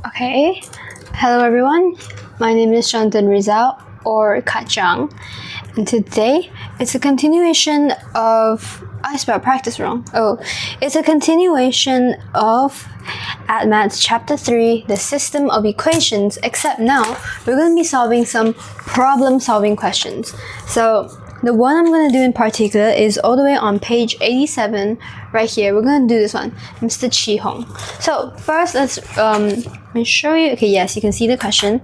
Okay, hello everyone. My name is Shantan Rizal or Kachang, and today it's a continuation of I spelled practice wrong. It's a continuation of AdMaths Chapter 3, the system of equations, except now we're going to be solving some problem-solving questions. So the one I'm going to do in particular is all the way on page 87 right here. We're going to do this one, Mr. Chi Hong. So first, let me show you. Okay, yes, you can see the question.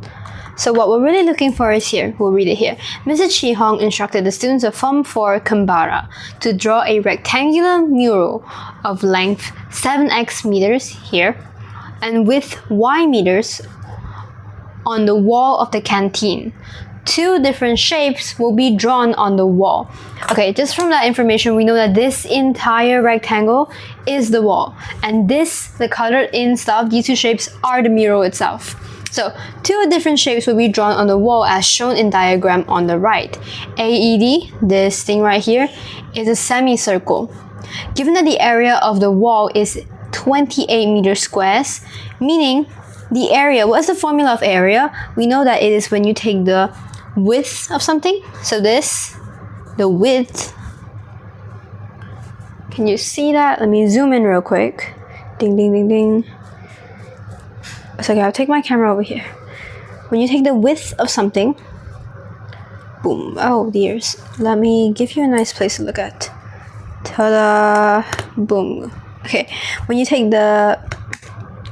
So what we're really looking for is here. We'll read it here. Mr. Chi Hong instructed the students of Form 4 Canberra to draw a rectangular mural of length 7x meters here and width y meters on the wall of the canteen. Two different shapes will be drawn on the wall. Okay, just from that information, we know that this entire rectangle is the wall. And this, the colored in stuff, these two shapes are the mural itself. So, two different shapes will be drawn on the wall as shown in diagram on the right. AED, this thing right here, is a semicircle. Given that the area of the wall is 28 meter squares, meaning the area, what's the formula of area? We know that it is when you take the width of something. So this, the width. Can you see that? Let me zoom in real quick. Ding, ding, ding, ding. So okay, I'll take my camera over here. When you take the width of something, boom. Oh, dears. Let me give you a nice place to look at. Ta-da! Boom. Okay, when you take the...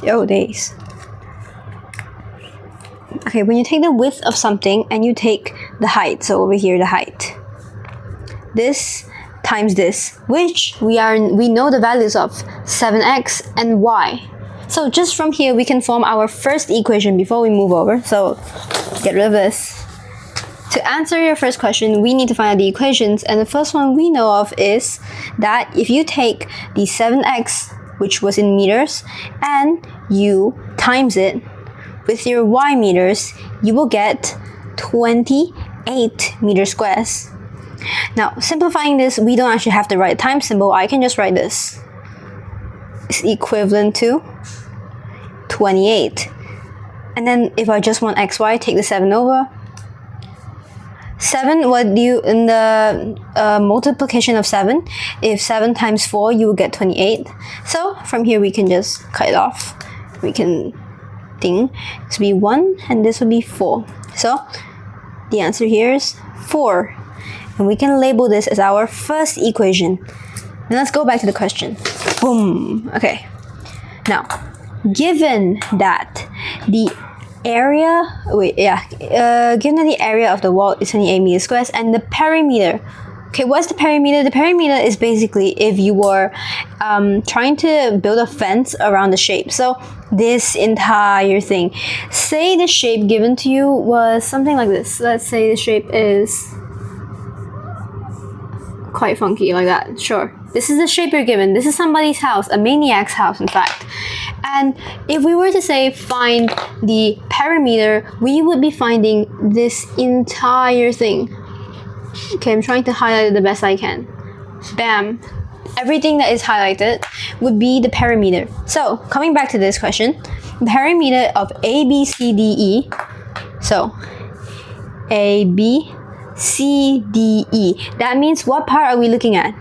Oh, days. Okay, when you take the width of something and you take the height, so over here the height, this times this, which we know the values of 7x and y. So just from here we can form our first equation before we move over. So get rid of this. To answer your first question, we need to find out the equations, and the first one we know of is that if you take the 7x, which was in meters, and you times it with your y meters, you will get 28 meter squares. Now, simplifying this, we don't actually have to write a times symbol. I can just write this. It's equivalent to 28. And then if I just want xy, take the 7 over. 7, what do you, in the multiplication of 7, if 7 times 4, you will get 28. So from here, we can just cut it off. We can thing. This will be 1 and this will be 4. So the answer here is 4. And we can label this as our first equation. Now let's go back to the question. Boom. Okay. Now, given that the area, given that the area of the wall is 28 meter squares and the perimeter. Okay, what's the perimeter? The perimeter is basically if you were trying to build a fence around the shape. So this entire thing. Say the shape given to you was something like this. Let's say the shape is quite funky like that. Sure. This is the shape you're given. This is somebody's house, a maniac's house in fact. And if we were to say find the perimeter, we would be finding this entire thing. Okay, I'm trying to highlight it the best I can. Bam. Everything that is highlighted would be the perimeter. So, coming back to this question, the perimeter of A, B, C, D, E. So, A, B, C, D, E. That means what part are we looking at?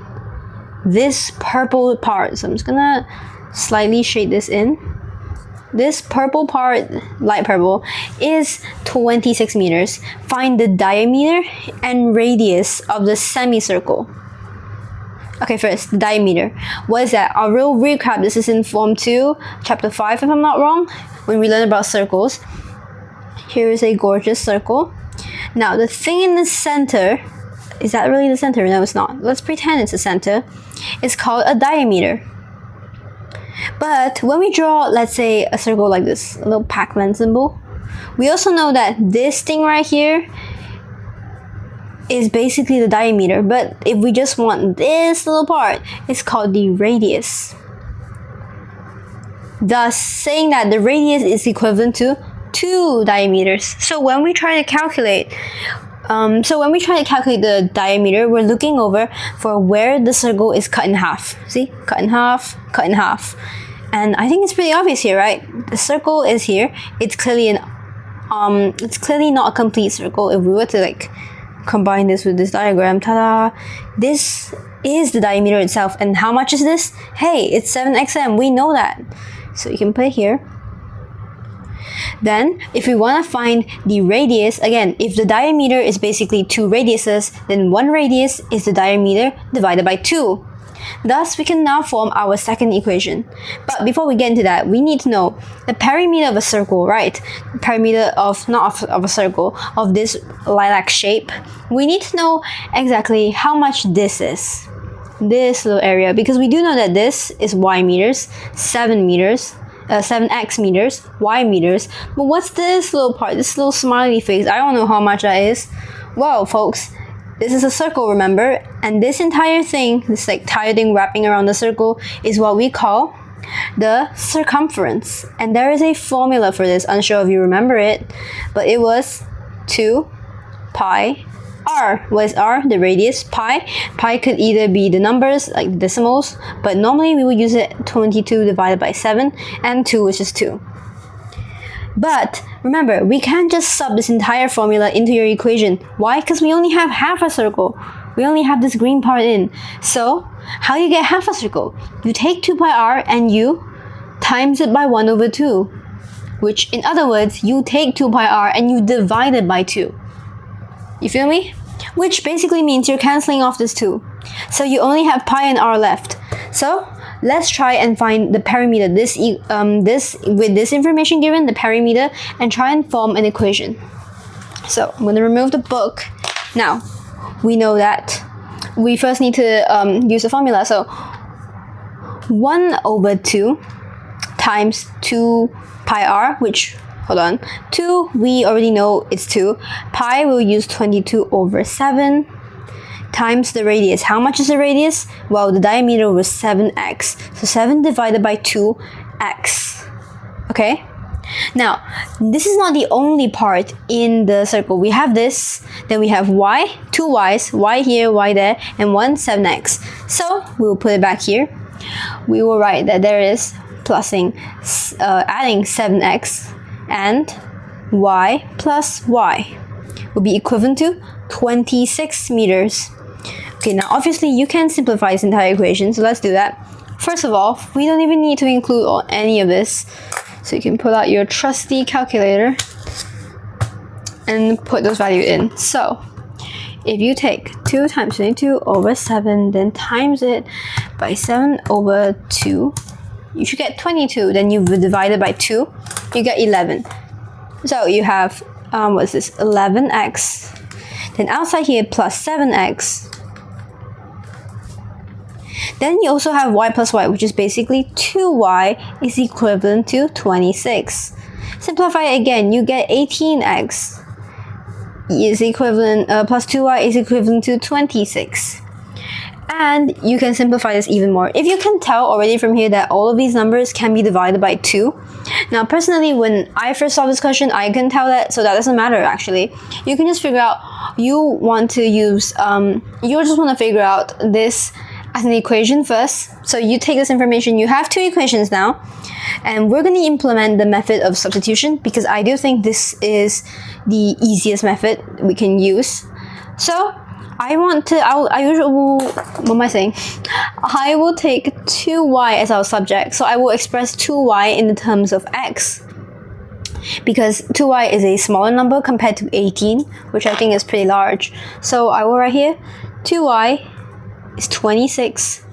This purple part. So, I'm just gonna slightly shade this in. This purple part, light purple, is 26 meters. Find the diameter and radius of the semicircle. Okay, first, the diameter. What is that? I'll recap. This is in Form 2, Chapter 5, if I'm not wrong, when we learn about circles. Here is a gorgeous circle. Now, the thing in the center, is that really the center? No, it's not. Let's pretend it's the center. It's called a diameter. But when we draw, let's say, a circle like this, a little Pac-Man symbol, we also know that this thing right here is basically the diameter. But if we just want this little part, it's called the radius. Thus, saying that the radius is equivalent to 2 diameters. So when we try to calculate the diameter, we're looking over for where the circle is cut in half. See? Cut in half, cut in half. And I think it's pretty obvious here, right? The circle is here. It's clearly not a complete circle. If we were to like combine this with this diagram, ta-da, this is the diameter itself. And how much is this? Hey, it's 7xm. We know that. So you can put it here. Then, if we want to find the radius, again, if the diameter is basically 2 radiuses, then 1 radius is the diameter divided by 2. Thus, we can now form our second equation. But before we get into that, we need to know the perimeter of a circle, right? The perimeter of, not of a circle, of this lilac shape. We need to know exactly how much this is. This little area, because we do know that this is y meters, 7 meters, 7x meters, y meters. But what's this little part, this little smiley face? I don't know how much that is. Well, folks, this is a circle, remember? And this entire thing, this like entire thing wrapping around the circle, is what we call the circumference. And there is a formula for this. Unsure if you remember it, but it was 2 pi r. What is r? The radius. Pi could either be the numbers, like decimals, but normally we would use it 22 divided by 7, and 2, which is 2. But remember, we can't just sub this entire formula into your equation. Why? Because we only have half a circle. We only have this green part in. So how do you get half a circle? You take 2 pi r and you times it by 1 over 2. Which, in other words, you take 2 pi r and you divide it by 2. You feel me? Which basically means you're cancelling off this 2. So you only have pi and r left. So let's try and find the perimeter, with this information given, the perimeter, and try and form an equation. So I'm going to remove the book. Now, we know that we first need to use the formula. So 1 over 2 times 2 pi r, which, hold on, 2, we already know it's 2. Pi, we'll use 22 over 7 times the radius. How much is the radius? Well, the diameter was 7x. So 7 divided by 2x. Okay? Now, this is not the only part in the circle. We have this, then we have y, 2 y's, y here, y there, and 1 7x. So we'll put it back here. We will write that there is adding 7x and y plus y will be equivalent to 26 meters. Okay, now obviously you can simplify this entire equation, so let's do that. First of all, we don't even need to include any of this. So you can pull out your trusty calculator and put those values in. So if you take 2 times 22 over 7, then times it by 7 over 2, you should get 22. Then you divide it by 2, you get 11. So you have, what's this, 11x. Then outside here, plus 7x. Then you also have y plus y, which is basically 2y is equivalent to 26. Simplify it again, you get 18x is equivalent, plus 2y is equivalent to 26. And you can simplify this even more. If you can tell already from here that all of these numbers can be divided by 2. Now, personally, when I first saw this question, I couldn't tell that, so that doesn't matter actually. You can just figure out, you just want to figure out this as an equation first. So you take this information, you have 2 equations now, and we're going to implement the method of substitution because I do think this is the easiest method we can use. So I will take 2y as our subject. So I will express 2y in the terms of x, because 2y is a smaller number compared to 18, which I think is pretty large. So I will write here 2y is 26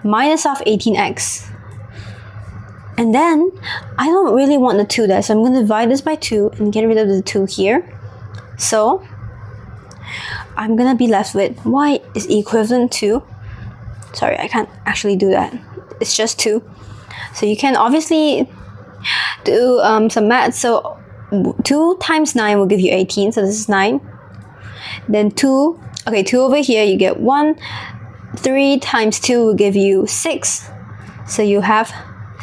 minus of 18x. And then I don't really want the 2 there, so I'm going to divide this by 2 and get rid of the 2 here. So I'm going to be left with y is equivalent to, sorry, I can't actually do that. It's just 2. So you can obviously do some math. So 2 times 9 will give you 18, so this is 9. Then 2 over here, you get 1. 3 times 2 will give you 6. So you have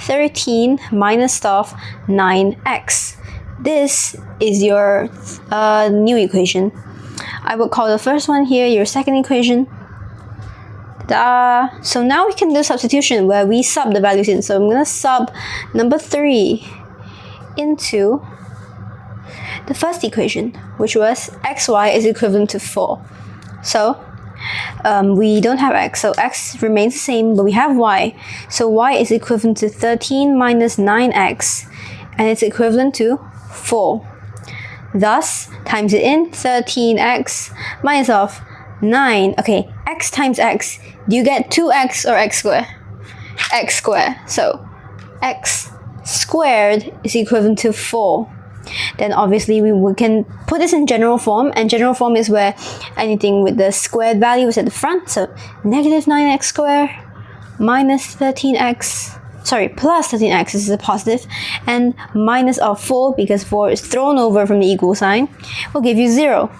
13 minus of 9x. This is your new equation. I would call the first one here your second equation. So now we can do substitution where we sub the values in. So I'm going to sub number 3 into the first equation, which was xy is equivalent to 4. So we don't have x, so x remains the same, but we have y. So y is equivalent to 13 minus 9x, and it's equivalent to 4. Thus, times it in, 13x minus of 9. Okay, x times x. Do you get 2x or x squared? X squared. So x squared is equivalent to 4. Then obviously we can put this in general form, and general form is where anything with the squared value is at the front. So negative 9x squared minus 13x, plus 13x, this is a positive, and minus of 4, because 4 is thrown over from the equal sign, will give you 0.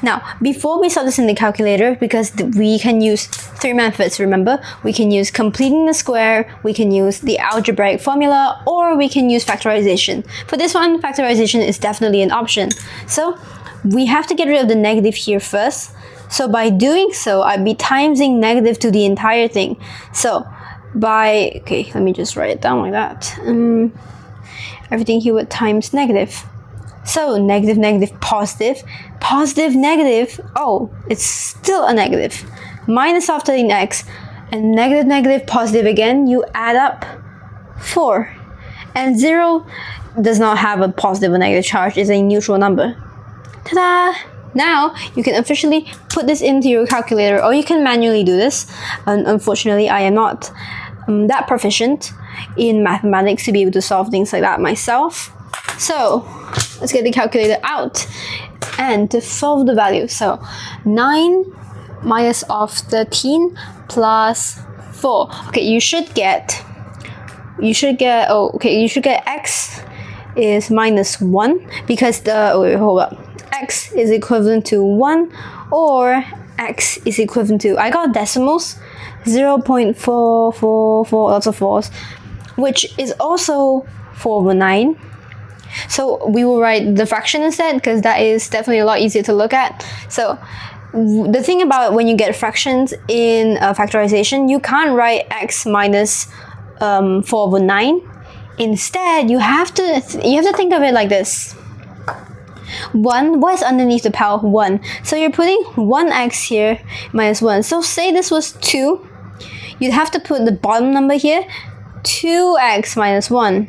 Now, before we solve this in the calculator, because we can use 3 methods, remember? We can use completing the square, we can use the algebraic formula, or we can use factorization. For this one, factorization is definitely an option. So, we have to get rid of the negative here first. So, by doing so, I'd be timesing negative to the entire thing. So, okay, let me just write it down like that. Everything here would times negative. So negative, negative, positive, positive, negative. Oh, it's still a negative. Minus of 13x, and negative, negative, positive again. You add up 4. And 0 does not have a positive or negative charge. It's a neutral number. Ta-da! Now, you can officially put this into your calculator, or you can manually do this. Unfortunately, I am not that proficient in mathematics to be able to solve things like that myself. So, let's get the calculator out and to solve the value. So, 9 minus of 13 plus 4. Okay, you should get x is minus 1, because x is equivalent to 1, or x is equivalent to, I got decimals, 0.444, lots of 4s, which is also 4 over 9. So we will write the fraction instead, because that is definitely a lot easier to look at. So the thing about when you get fractions in factorization, you can't write x minus 4 over 9. Instead, you have to think of it like this. 1, what is underneath the power of 1? So you're putting 1x here minus 1. So say this was 2, you'd have to put the bottom number here, 2x minus 1.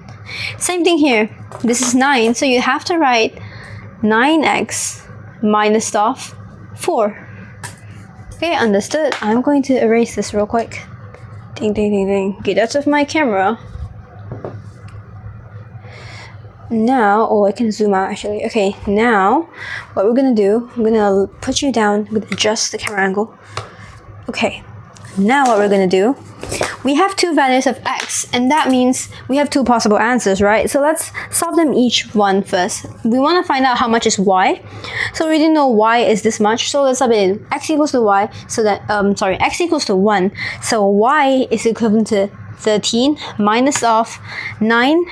Same thing here. This is 9, so you have to write 9x minus of 4. Okay, understood. I'm going to erase this real quick. Ding, ding, ding, ding. Get out of my camera. Now, I can zoom out actually. Okay, now what we're gonna do, I'm gonna put you down, I'm gonna adjust the camera angle. Okay, now what we're gonna do, we have 2 values of x, and that means we have 2 possible answers, right? So let's solve them each one first. We want to find out how much is y. So we didn't know y is this much, so let's sub it in. X equals to y, so that, x equals to 1. So y is equivalent to 13 minus of 9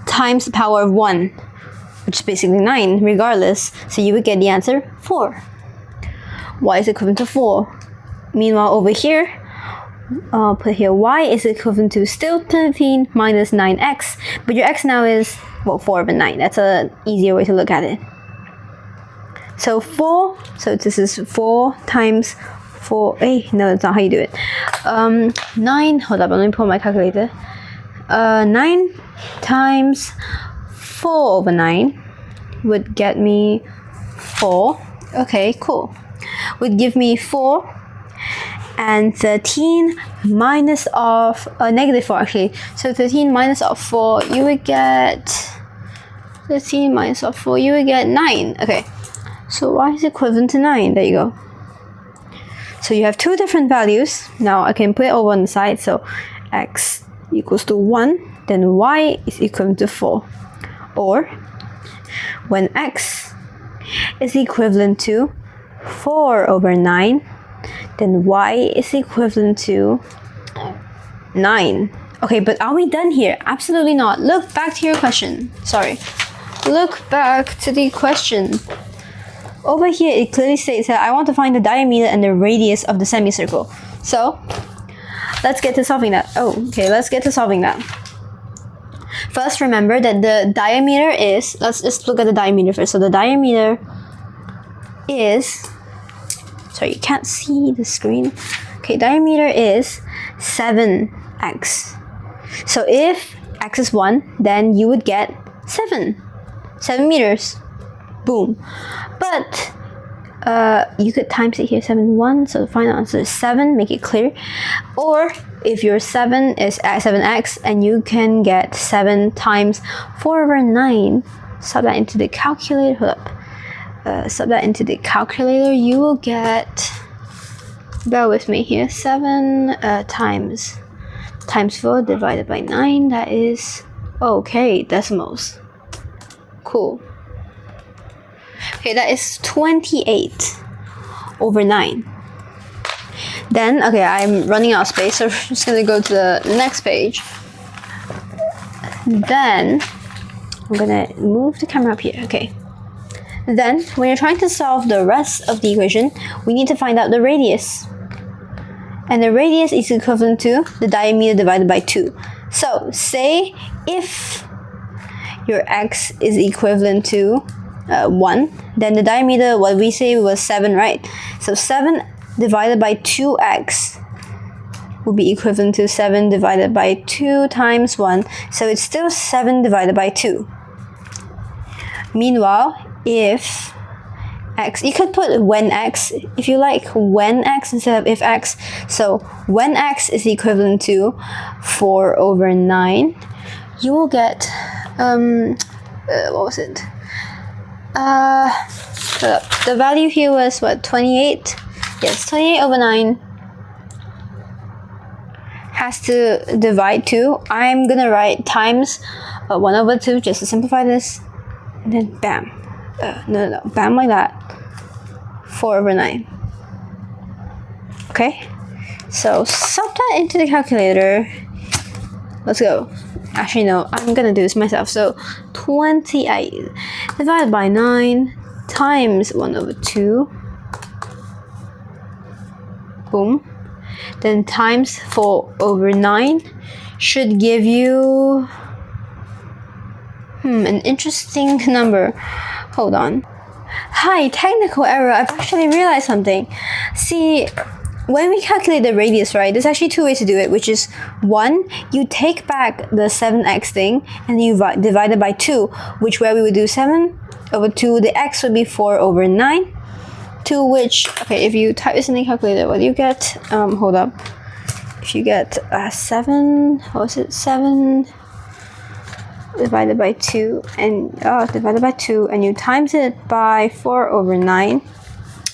times the power of 1, which is basically 9, regardless. So you would get the answer 4. Y is equivalent to 4. Meanwhile, over here, I'll put here y is equivalent to still 13 minus 9x, but your x now is, 4 over 9. That's an easier way to look at it. So 4, so this is 4 times 4, no, that's not how you do it. 9, hold up, let me pull my calculator. 9 times 4 over 9 would get me 4. Okay, cool. Would give me 4. And 13 minus of negative 4 actually. So 13 minus of 4, you would get 13 minus of 4, you would get 9. Okay, so y is equivalent to 9. There you go. So you have 2 different values. Now I can put it over on the side. So x equals to 1, then y is equivalent to 4. Or when x is equivalent to 4 over 9, then y is equivalent to 9. Okay, but are we done here? Absolutely not. Look back to your question. Sorry. Look back to the question. over here it clearly states that I want to find the diameter and the radius of the semicircle. So let's get to solving that. Let's get to solving that. First, remember that the diameter is, let's just look at the diameter first. So the diameter is, sorry, you can't see the screen. Okay, diameter is 7x. So if x is 1, then you would get 7 meters. Boom. But you could times it here, 7, 1, so the final answer is 7, make it clear. Or if your 7 is 7x, and you can get 7 times 4/9, sub that into the calculator, sub that into the calculator, you will get, bear with me here, 7 times 4 divided by 9, that is, okay, decimals. Cool. Okay, that is 28/9. Then, okay, I'm running out of space, so I'm just gonna go to the next page. Then, I'm gonna move the camera up here, okay. Then, when you're trying to solve the rest of the equation, we need to find out the radius. And the radius is equivalent to the diameter divided by 2. So, say if your x is equivalent to 1, then the diameter, what we say was 7, right? So 7 divided by 2x will be equivalent to 7 divided by 2 times 1. So it's still 7 divided by 2. Meanwhile, if x, you could put when x, if you like, when x instead of if x. So when x is equivalent to 4/9, you will get, what was it? The value here was what, 28? Yes, 28/9 has to divide 2. I'm gonna write times 1/2 just to simplify this, and then bam. No, bam, like that. 4/9. Okay, so sub that into the calculator. Let's go. Actually, no, I'm gonna do this myself. So 28 divided by 9 times 1/2. Boom. Then times 4/9 should give you an interesting number. Hold on. Hi, technical error. I've actually realized something. See, when we calculate the radius, right, there's actually 2 ways to do it, which is 1, you take back the 7x thing and you divide it by 2, which where we would do 7/2, the x would be 4/9, to which, okay, if you type this in the calculator, what do you get? Hold up. If you get 7, what was it? 7 divided by 2 and you times it by 4/9,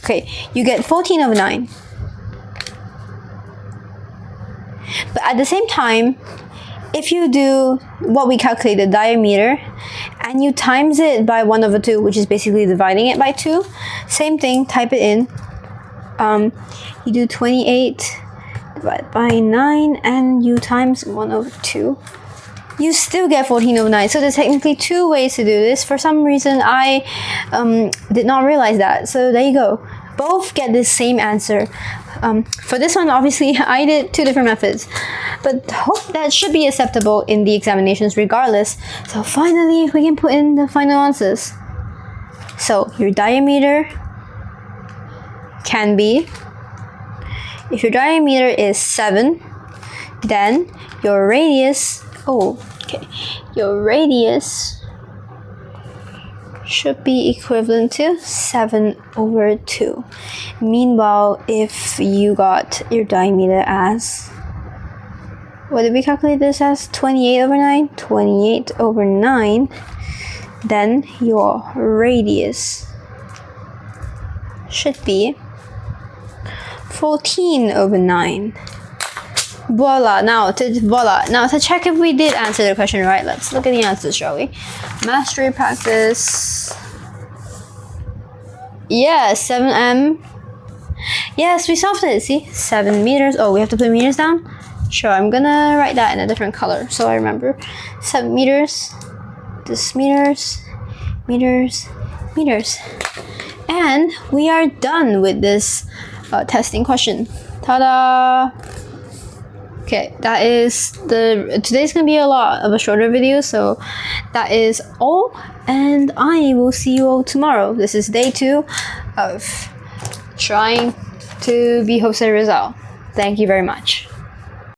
okay, you get 14/9. But at the same time, if you do what we calculate, the diameter, and you times it by 1/2, which is basically dividing it by 2, same thing, type it in. You do 28 divided by 9 and you times 1/2. You still get 14/9. So there's technically 2 ways to do this. For some reason, I did not realize that. So there you go. Both get the same answer. For this one, obviously, I did 2 different methods, but hope that should be acceptable in the examinations regardless. So finally, we can put in the final answers. So your diameter can be, if your diameter is 7, then your radius, your radius should be equivalent to 7/2. Meanwhile, if you got your diameter as, what did we calculate this as? 28/9? 28/9, then your radius should be 14/9. Voila. Now to check if we did answer the question right, let's look at the answers, shall we? Mastery practice. Yes, 7m. Yes, we solved it. See, 7 meters. Oh, we have to put meters down? Sure, I'm gonna write that in a different color so I remember. 7 meters. This meters. And we are done with this testing question. Ta-da! Okay, that is today's gonna be a lot of a shorter video, so that is all, and I will see you all tomorrow. This is day 2 of trying to be Jose Rizal. Thank you very much.